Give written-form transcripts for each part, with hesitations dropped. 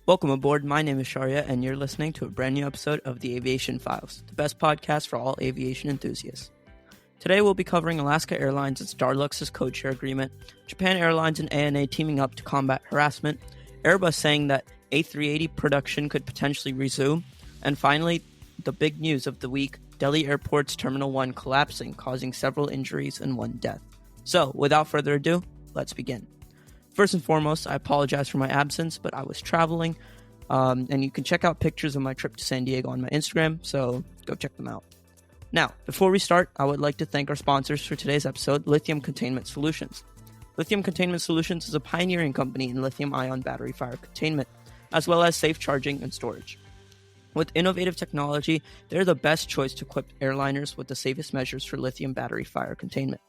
Welcome aboard. My name is Sharia, and you're listening to a brand new episode of the Aviation Files, the best podcast for all aviation enthusiasts. Today we'll be covering Alaska Airlines and Starlux's codeshare agreement, Japan Airlines and ANA teaming up to combat harassment, Airbus saying that A380 production could potentially resume, and finally, the big news of the week, Delhi Airport's Terminal 1 collapsing, causing several injuries and one death. So, without further ado, let's begin. First and foremost, I apologize for my absence, but I was traveling, and you can check out pictures of my trip to San Diego on my Instagram, so go check them out. Now, before we start, I would like to thank our sponsors for today's episode, Lithium Containment Solutions. Lithium Containment Solutions is a pioneering company in lithium-ion battery fire containment, as well as safe charging and storage. With innovative technology, they're the best choice to equip airliners with the safest measures for lithium battery fire containment.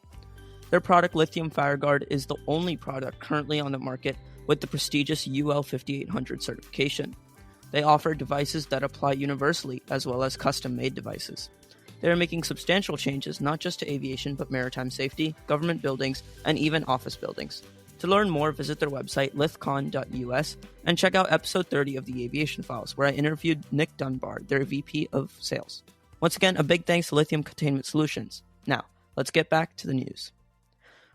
Their product, Lithium FireGuard, is the only product currently on the market with the prestigious UL 5800 certification. They offer devices that apply universally, as well as custom-made devices. They are making substantial changes not just to aviation, but maritime safety, government buildings, and even office buildings. To learn more, visit their website, lithcon.us, and check out episode 30 of the Aviation Files, where I interviewed Nick Dunbar, their VP of Sales. Once again, a big thanks to Lithium Containment Solutions. Now, let's get back to the news.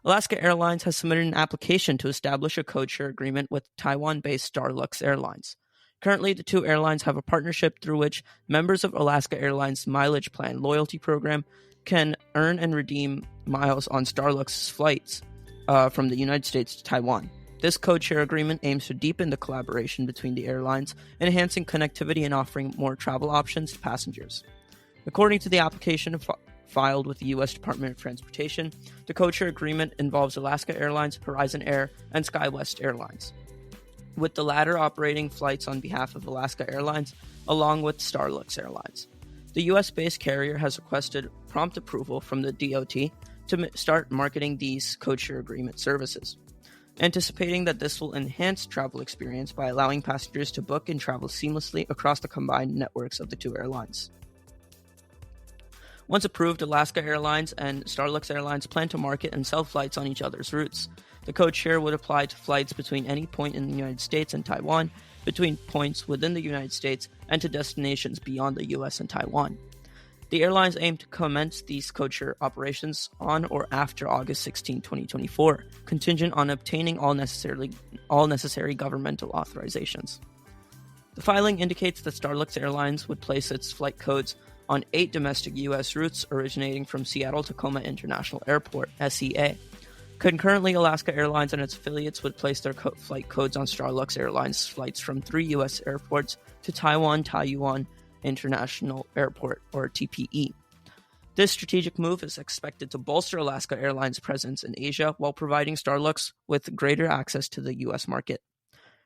Alaska Airlines has submitted an application to establish a codeshare agreement with Taiwan-based Starlux Airlines. Currently, the two airlines have a partnership through which members of Alaska Airlines' Mileage Plan loyalty program can earn and redeem miles on Starlux's flights from the United States to Taiwan. This codeshare agreement aims to deepen the collaboration between the airlines, enhancing connectivity and offering more travel options to passengers. According to the application filed with the U.S. Department of Transportation, the codeshare agreement involves Alaska Airlines, Horizon Air, and SkyWest Airlines, with the latter operating flights on behalf of Alaska Airlines, along with Starlux Airlines. The U.S.-based carrier has requested prompt approval from the DOT to start marketing these codeshare agreement services, anticipating that this will enhance travel experience by allowing passengers to book and travel seamlessly across the combined networks of the two airlines. Once approved, Alaska Airlines and Starlux Airlines plan to market and sell flights on each other's routes. The codeshare would apply to flights between any point in the United States and Taiwan, between points within the United States, and to destinations beyond the U.S. and Taiwan. The airlines aim to commence these codeshare operations on or after August 16, 2024, contingent on obtaining all necessary governmental authorizations. The filing indicates that Starlux Airlines would place its flight codes on 8 domestic U.S. routes originating from Seattle-Tacoma International Airport, SEA. Concurrently, Alaska Airlines and its affiliates would place their flight codes on Starlux Airlines flights from 3 U.S. airports to Taiyuan International Airport, or TPE. This strategic move is expected to bolster Alaska Airlines' presence in Asia while providing Starlux with greater access to the U.S. market.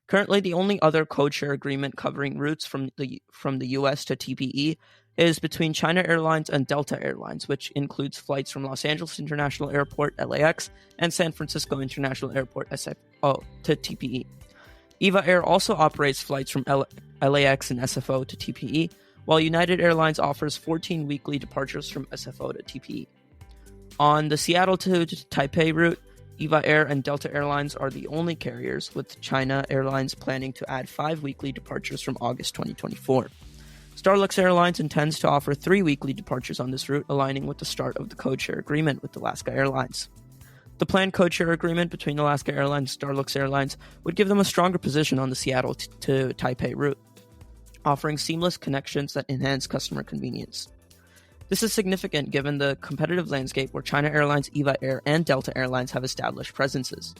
Currently, the only other codeshare agreement covering routes from the U.S. to TPE is between China Airlines and Delta Airlines, which includes flights from Los Angeles International Airport, LAX, and San Francisco International Airport, SFO, to TPE. EVA Air also operates flights from LAX and SFO to TPE, while United Airlines offers 14 weekly departures from SFO to TPE. On the Seattle to Taipei route, EVA Air and Delta Airlines are the only carriers, with China Airlines planning to add 5 weekly departures from August 2024. Starlux Airlines intends to offer 3 weekly departures on this route, aligning with the start of the codeshare agreement with Alaska Airlines. The planned codeshare agreement between Alaska Airlines and Starlux Airlines would give them a stronger position on the Seattle to Taipei route, offering seamless connections that enhance customer convenience. This is significant given the competitive landscape where China Airlines, EVA Air, and Delta Airlines have established presences.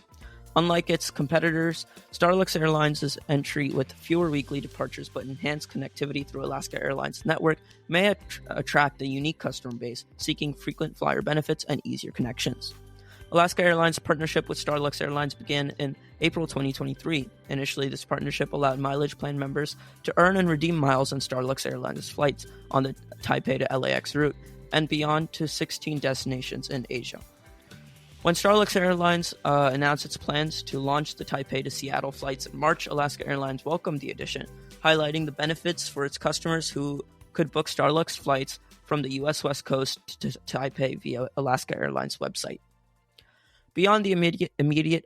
Unlike its competitors, Starlux Airlines' entry with fewer weekly departures but enhanced connectivity through Alaska Airlines' network may attract a unique customer base seeking frequent flyer benefits and easier connections. Alaska Airlines' partnership with Starlux Airlines began in April 2023. Initially, this partnership allowed Mileage Plan members to earn and redeem miles on Starlux Airlines flights on the Taipei to LAX route and beyond to 16 destinations in Asia. When Starlux Airlines announced its plans to launch the Taipei to Seattle flights in March, Alaska Airlines welcomed the addition, highlighting the benefits for its customers who could book Starlux flights from the U.S. West Coast to Taipei via Alaska Airlines' website. Beyond the immediate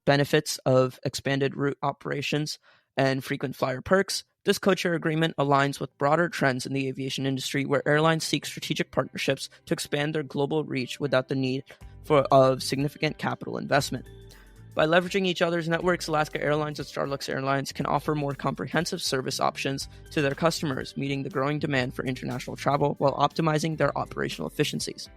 benefits of expanded route operations, and frequent flyer perks. This codeshare agreement aligns with broader trends in the aviation industry where airlines seek strategic partnerships to expand their global reach without the need of significant capital investment. By leveraging each other's networks, Alaska Airlines and Starlux Airlines can offer more comprehensive service options to their customers, meeting the growing demand for international travel while optimizing their operational efficiencies.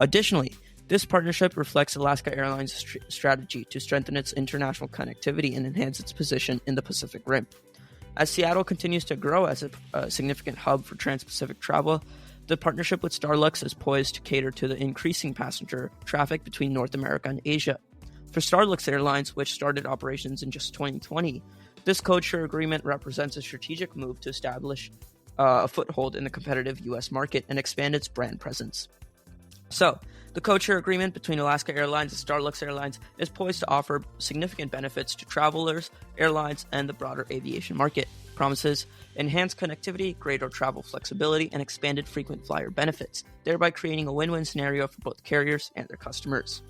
Additionally, this partnership reflects Alaska Airlines' strategy to strengthen its international connectivity and enhance its position in the Pacific Rim. As Seattle continues to grow as a significant hub for trans-Pacific travel, the partnership with Starlux is poised to cater to the increasing passenger traffic between North America and Asia. For Starlux Airlines, which started operations in just 2020, this codeshare agreement represents a strategic move to establish a foothold in the competitive U.S. market and expand its brand presence. So, the codeshare agreement between Alaska Airlines and Starlux Airlines is poised to offer significant benefits to travelers, airlines, and the broader aviation market. Promises enhanced connectivity, greater travel flexibility, and expanded frequent flyer benefits, thereby creating a win-win scenario for both carriers and their customers.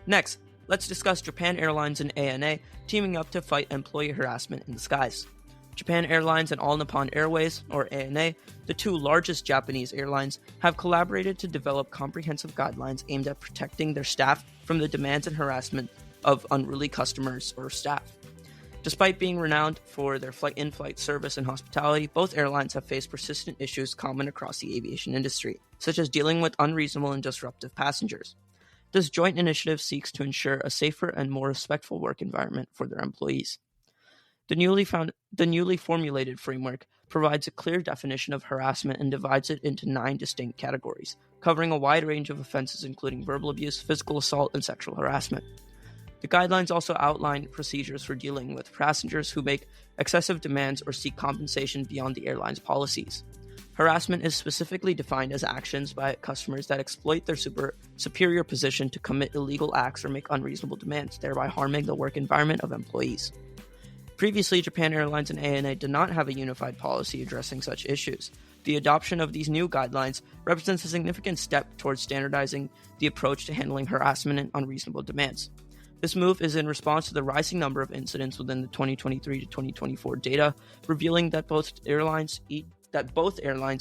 Next, let's discuss Japan Airlines and ANA teaming up to fight employee harassment in the skies. Japan Airlines and All Nippon Airways, or ANA, the two largest Japanese airlines, have collaborated to develop comprehensive guidelines aimed at protecting their staff from the demands and harassment of unruly customers or staff. Despite being renowned for their in-flight service and hospitality, both airlines have faced persistent issues common across the aviation industry, such as dealing with unreasonable and disruptive passengers. This joint initiative seeks to ensure a safer and more respectful work environment for their employees. The newly formulated framework provides a clear definition of harassment and divides it into 9 distinct categories, covering a wide range of offenses including verbal abuse, physical assault, and sexual harassment. The guidelines also outline procedures for dealing with passengers who make excessive demands or seek compensation beyond the airline's policies. Harassment is specifically defined as actions by customers that exploit their superior position to commit illegal acts or make unreasonable demands, thereby harming the work environment of employees. Previously, Japan Airlines and ANA did not have a unified policy addressing such issues. The adoption of these new guidelines represents a significant step towards standardizing the approach to handling harassment and unreasonable demands. This move is in response to the rising number of incidents within the 2023 to 2024 data, revealing that both airlines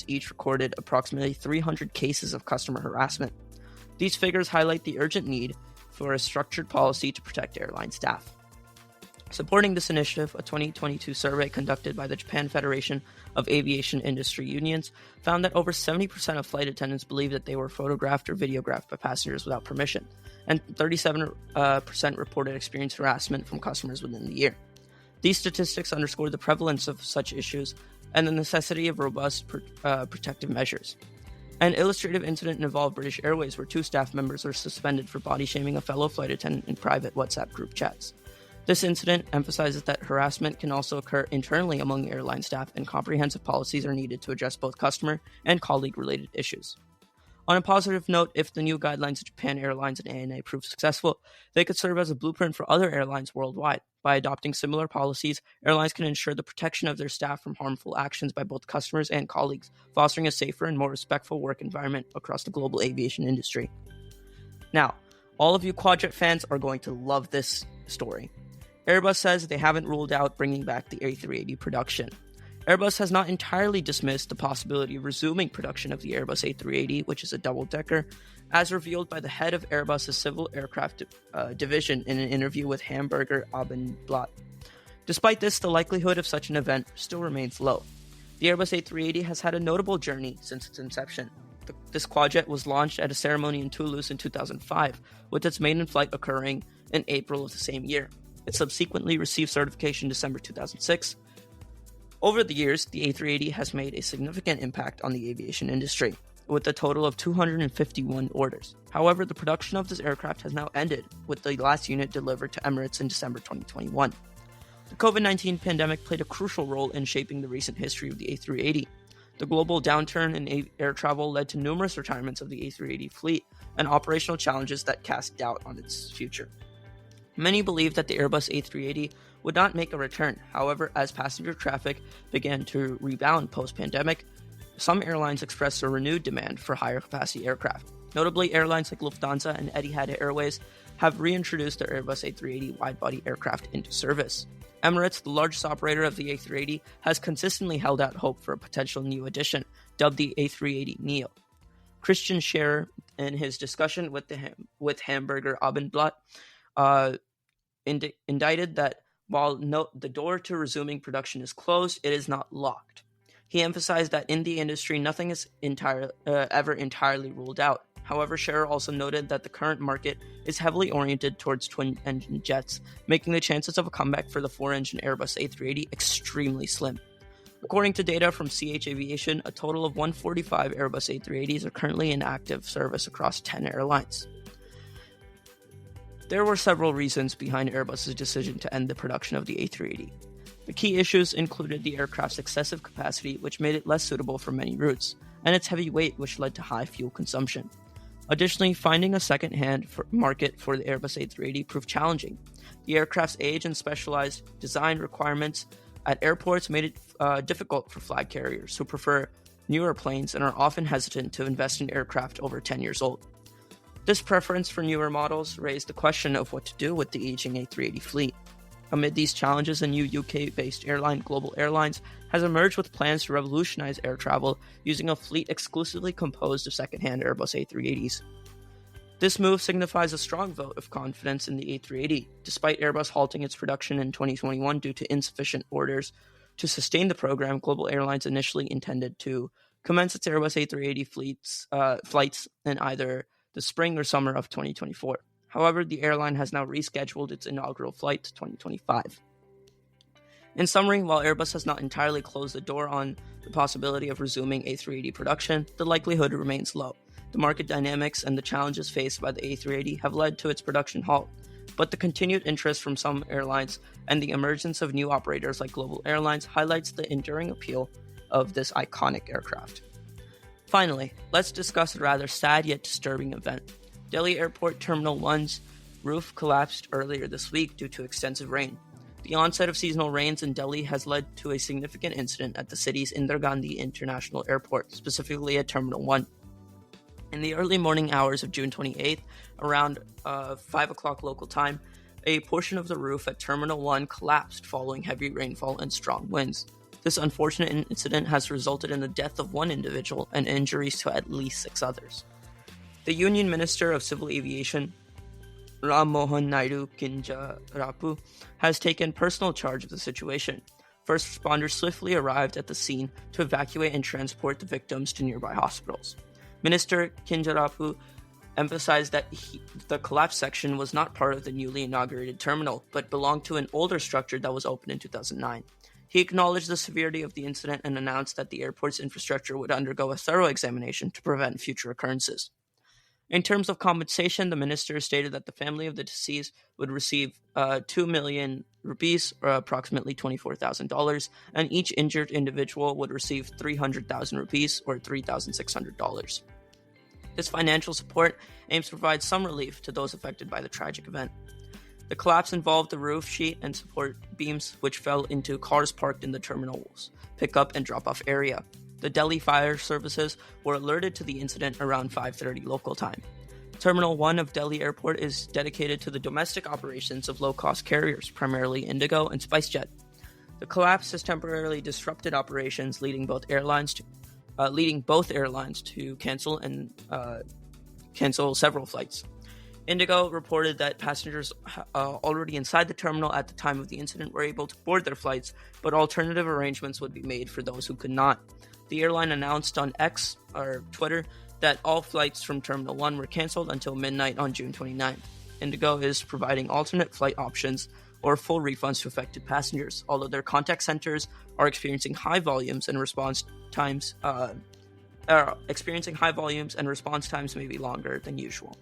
each recorded approximately 300 cases of customer harassment. These figures highlight the urgent need for a structured policy to protect airline staff. Supporting this initiative, a 2022 survey conducted by the Japan Federation of Aviation Industry Unions found that over 70% of flight attendants believe that they were photographed or videographed by passengers without permission, and 37% reported experienced harassment from customers within the year. These statistics underscore the prevalence of such issues and the necessity of robust protective measures. An illustrative incident involved British Airways where 2 staff members were suspended for body shaming a fellow flight attendant in private WhatsApp group chats. This incident emphasizes that harassment can also occur internally among airline staff, and comprehensive policies are needed to address both customer and colleague-related issues. On a positive note, if the new guidelines of Japan Airlines and ANA prove successful, they could serve as a blueprint for other airlines worldwide. By adopting similar policies, airlines can ensure the protection of their staff from harmful actions by both customers and colleagues, fostering a safer and more respectful work environment across the global aviation industry. Now, all of you Quadjet fans are going to love this story. Airbus says they haven't ruled out bringing back the A380 production. Airbus has not entirely dismissed the possibility of resuming production of the Airbus A380, which is a double-decker, as revealed by the head of Airbus's civil aircraft division in an interview with Hamburger Abendblatt. Despite this, the likelihood of such an event still remains low. The Airbus A380 has had a notable journey since its inception. This quadjet was launched at a ceremony in Toulouse in 2005, with its maiden flight occurring in April of the same year. It subsequently received certification in December 2006. Over the years, the A380 has made a significant impact on the aviation industry, with a total of 251 orders. However, the production of this aircraft has now ended, with the last unit delivered to Emirates in December 2021. The COVID-19 pandemic played a crucial role in shaping the recent history of the A380. The global downturn in air travel led to numerous retirements of the A380 fleet and operational challenges that cast doubt on its future. Many believed that the Airbus A380 would not make a return. However, as passenger traffic began to rebound post-pandemic, some airlines expressed a renewed demand for higher capacity aircraft. Notably, airlines like Lufthansa and Etihad Airways have reintroduced their Airbus A380 wide-body aircraft into service. Emirates, the largest operator of the A380, has consistently held out hope for a potential new addition, dubbed the A380neo. Christian Scherer, in his discussion with Hamburger Abendblatt, indicted that while the door to resuming production is closed, it is not locked. He emphasized that in the industry, nothing is ever entirely ruled out. However, Scherer also noted that the current market is heavily oriented towards twin-engine jets, making the chances of a comeback for the four-engine Airbus A380 extremely slim. According to data from CH Aviation, a total of 145 Airbus A380s are currently in active service across 10 airlines. There were several reasons behind Airbus's decision to end the production of the A380. The key issues included the aircraft's excessive capacity, which made it less suitable for many routes, and its heavy weight, which led to high fuel consumption. Additionally, finding a second-hand market for the Airbus A380 proved challenging. The aircraft's age and specialized design requirements at airports made it difficult for flag carriers who prefer newer planes and are often hesitant to invest in aircraft over 10 years old. This preference for newer models raised the question of what to do with the aging A380 fleet. Amid these challenges, a new UK-based airline, Global Airlines, has emerged with plans to revolutionize air travel using a fleet exclusively composed of second-hand Airbus A380s. This move signifies a strong vote of confidence in the A380, despite Airbus halting its production in 2021 due to insufficient orders. To sustain the program, Global Airlines initially intended to commence its Airbus A380 flights in either the spring or summer of 2024. However, the airline has now rescheduled its inaugural flight to 2025. In summary, while Airbus has not entirely closed the door on the possibility of resuming A380 production, the likelihood remains low. The market dynamics and the challenges faced by the A380 have led to its production halt, but the continued interest from some airlines and the emergence of new operators like Global Airlines highlights the enduring appeal of this iconic aircraft. Finally, let's discuss a rather sad yet disturbing event. Delhi Airport Terminal 1's roof collapsed earlier this week due to extensive rain. The onset of seasonal rains in Delhi has led to a significant incident at the city's Indira Gandhi International Airport, specifically at Terminal 1. In the early morning hours of June 28th, around 5 o'clock local time, a portion of the roof at Terminal 1 collapsed following heavy rainfall and strong winds. This unfortunate incident has resulted in the death of one individual and injuries to at least 6 others. The Union Minister of Civil Aviation, Ram Mohan Naidu Kinjarapu, has taken personal charge of the situation. First responders swiftly arrived at the scene to evacuate and transport the victims to nearby hospitals. Minister Kinjarapu emphasized that the collapsed section was not part of the newly inaugurated terminal, but belonged to an older structure that was opened in 2009. He acknowledged the severity of the incident and announced that the airport's infrastructure would undergo a thorough examination to prevent future occurrences. In terms of compensation, the minister stated that the family of the deceased would receive 2 million rupees, or approximately $24,000, and each injured individual would receive 300,000 rupees, or $3,600. This financial support aims to provide some relief to those affected by the tragic event. The collapse involved the roof sheet and support beams, which fell into cars parked in the terminal's pick-up and drop-off area. The Delhi fire services were alerted to the incident around 5:30 local time. Terminal 1 of Delhi Airport is dedicated to the domestic operations of low-cost carriers, primarily Indigo and SpiceJet. The collapse has temporarily disrupted operations, leading both airlines to cancel several flights. Indigo reported that passengers already inside the terminal at the time of the incident were able to board their flights, but alternative arrangements would be made for those who could not. The airline announced on X, or Twitter, that all flights from Terminal 1 were canceled until midnight on June 29th. Indigo is providing alternate flight options or full refunds to affected passengers, although their contact centers are experiencing high volumes and response times may be longer than usual.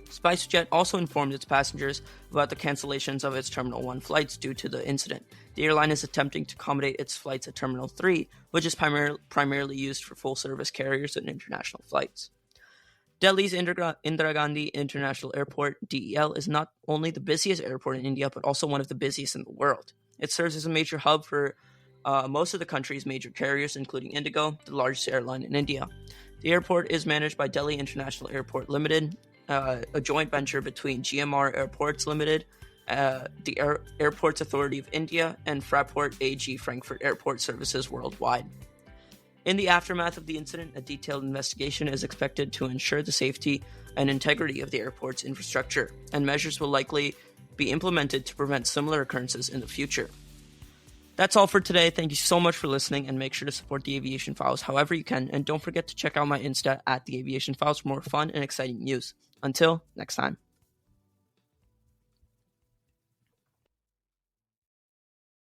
SpiceJet also informed its passengers about the cancellations of its Terminal 1 flights due to the incident. The airline is attempting to accommodate its flights at Terminal 3, which is primarily used for full-service carriers and international flights. Delhi's Indira Gandhi International Airport, DEL, is not only the busiest airport in India, but also one of the busiest in the world. It serves as a major hub for most of the country's major carriers, including Indigo, the largest airline in India. The airport is managed by Delhi International Airport Limited, a joint venture between GMR Airports Limited, the Airports Authority of India, and Fraport AG Frankfurt Airport Services worldwide. In the aftermath of the incident, a detailed investigation is expected to ensure the safety and integrity of the airport's infrastructure, and measures will likely be implemented to prevent similar occurrences in the future. That's all for today. Thank you so much for listening, and make sure to support the Aviation Files however you can, and don't forget to check out my Insta at the Aviation Files for more fun and exciting news. Until next time.